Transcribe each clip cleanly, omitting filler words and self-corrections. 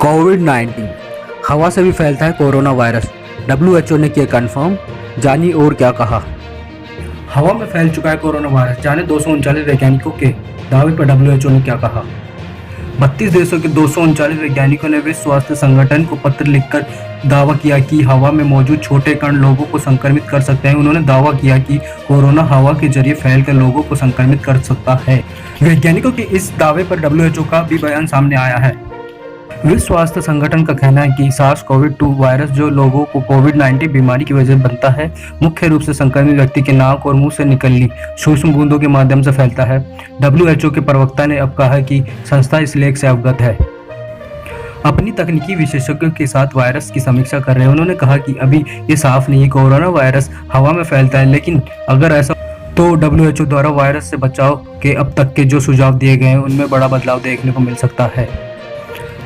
कोविड-19 हवा से भी फैलता है कोरोना वायरस। डब्ल्यूएचओ ने किया कंफर्म, जानिए और क्या कहा। हवा में फैल चुका है कोरोना वायरस, जाने 239 वैज्ञानिकों के दावे पर डब्ल्यूएचओ ने क्या कहा। 32 देशों के 239 वैज्ञानिकों ने विश्व स्वास्थ्य संगठन को पत्र लिखकर दावा किया कि हवा में मौजूद छोटे कण लोगों को संक्रमित कर सकते हैं। उन्होंने दावा किया कि कोरोना हवा के जरिए फैलकर लोगों को संक्रमित कर सकता है। वैज्ञानिकों के इस दावे पर डब्ल्यूएचओ का भी बयान सामने आया है। विश्व स्वास्थ्य संगठन का कहना है कि SARS-CoV-2 वायरस जो लोगों को कोविड-19 बीमारी की वजह से बनता है, मुख्य रूप से संक्रमित व्यक्ति के नाक और मुंह से निकलनी सूक्ष्म बूंदों के माध्यम से फैलता है। डब्ल्यूएचओ के प्रवक्ता ने अब कहा कि संस्था इस लेख से अवगत है, अपनी तकनीकी विशेषज्ञों के साथ वायरस की समीक्षा कर रहे हैं। उन्होंने कहा कि अभी ये साफ नहीं है कोरोना वायरस हवा में फैलता है, लेकिन अगर ऐसा तो डब्ल्यूएचओ द्वारा वायरस से बचाव के अब तक के जो सुझाव दिए गए हैं उनमें बड़ा बदलाव देखने को मिल सकता है।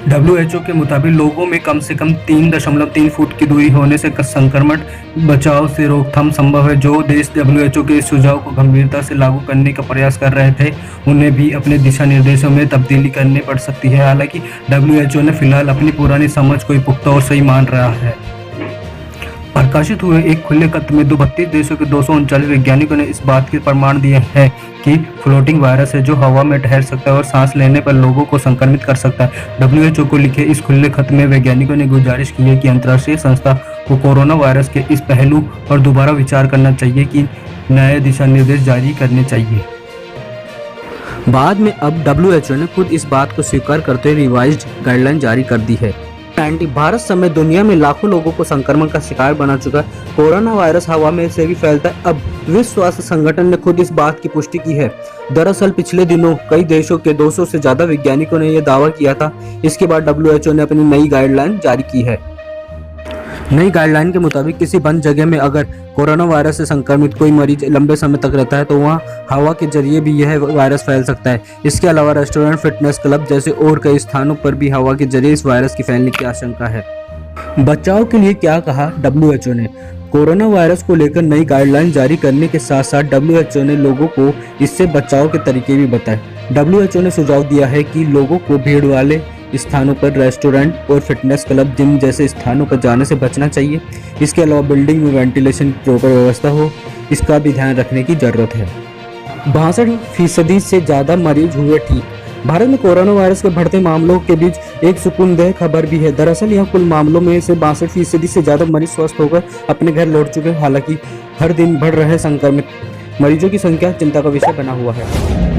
डब्ल्यूएचओ के मुताबिक लोगों में कम से कम 3.3 फुट की दूरी होने से संक्रमण बचाव से रोकथाम संभव है। जो देश डब्ल्यूएचओ के इस सुझाव को गंभीरता से लागू करने का प्रयास कर रहे थे, उन्हें भी अपने दिशा निर्देशों में तब्दीली करनी पड़ सकती है। हालांकि डब्ल्यूएचओ ने फिलहाल अपनी पुरानी समझ को ही पुख्ता और सही मान रहा है। प्रकाशित हुए एक खुले पत्र में 32 देशों के 239 वैज्ञानिकों ने इस बात के प्रमाण दिए हैं कि फ्लोटिंग वायरस है जो हवा में ठहर सकता है और सांस लेने पर लोगों को संक्रमित कर सकता है। डब्ल्यूएचओ को लिखे इस खुले खत में वैज्ञानिकों ने गुजारिश की है कि अंतर्राष्ट्रीय संस्था को कोरोना वायरस के इस पहलू पर दोबारा विचार करना चाहिए कि नए दिशा निर्देश जारी करने चाहिए। बाद में अब डब्ल्यूएचओ ने खुद इस बात को स्वीकार करते हुए रिवाइज्ड गाइडलाइन जारी कर दी है। भारत समेत दुनिया में लाखों लोगों को संक्रमण का शिकार बना चुका है। कोरोना वायरस हवा में से भी फैलता है। अब विश्व स्वास्थ्य संगठन ने खुद इस बात की पुष्टि की है। दरअसल पिछले दिनों कई देशों के 200 से ज्यादा वैज्ञानिकों ने यह दावा किया था। इसके बाद डब्ल्यूएचओ ने अपनी नई गाइडलाइन जारी की है। नई गाइडलाइन के मुताबिक किसी बंद जगह में अगर कोरोना वायरस से संक्रमित कोई मरीज लंबे समय तक रहता है तो वहां हवा के जरिए भी यह वायरस फैल सकता है। इसके अलावा रेस्टोरेंट, फिटनेस क्लब जैसे और कई स्थानों पर भी हवा के जरिए इस वायरस की फैलने की आशंका है। बचाव के लिए क्या कहा डब्ल्यूएचओ ने। कोरोना वायरस को लेकर नई गाइडलाइन जारी करने के साथ साथ डब्ल्यूएचओ ने लोगों को इससे बचाव के तरीके भी बताए। डब्ल्यूएचओ ने सुझाव दिया है कि लोगों को भीड़ वाले स्थानों पर, रेस्टोरेंट और फिटनेस क्लब, जिम जैसे स्थानों पर जाने से बचना चाहिए। इसके अलावा बिल्डिंग में वेंटिलेशन की प्रॉपर व्यवस्था हो, इसका भी ध्यान रखने की जरूरत है। 62% से ज्यादा मरीज हुए ठीक। भारत में कोरोना वायरस के बढ़ते मामलों के बीच एक सुकूनदेह खबर भी है। दरअसल यहाँ कुल मामलों में से 62% से ज्यादा मरीज स्वस्थ होकर अपने घर लौट चुके हैं। हालांकि हर दिन बढ़ रहे संक्रमित मरीजों की संख्या चिंता का विषय बना हुआ है।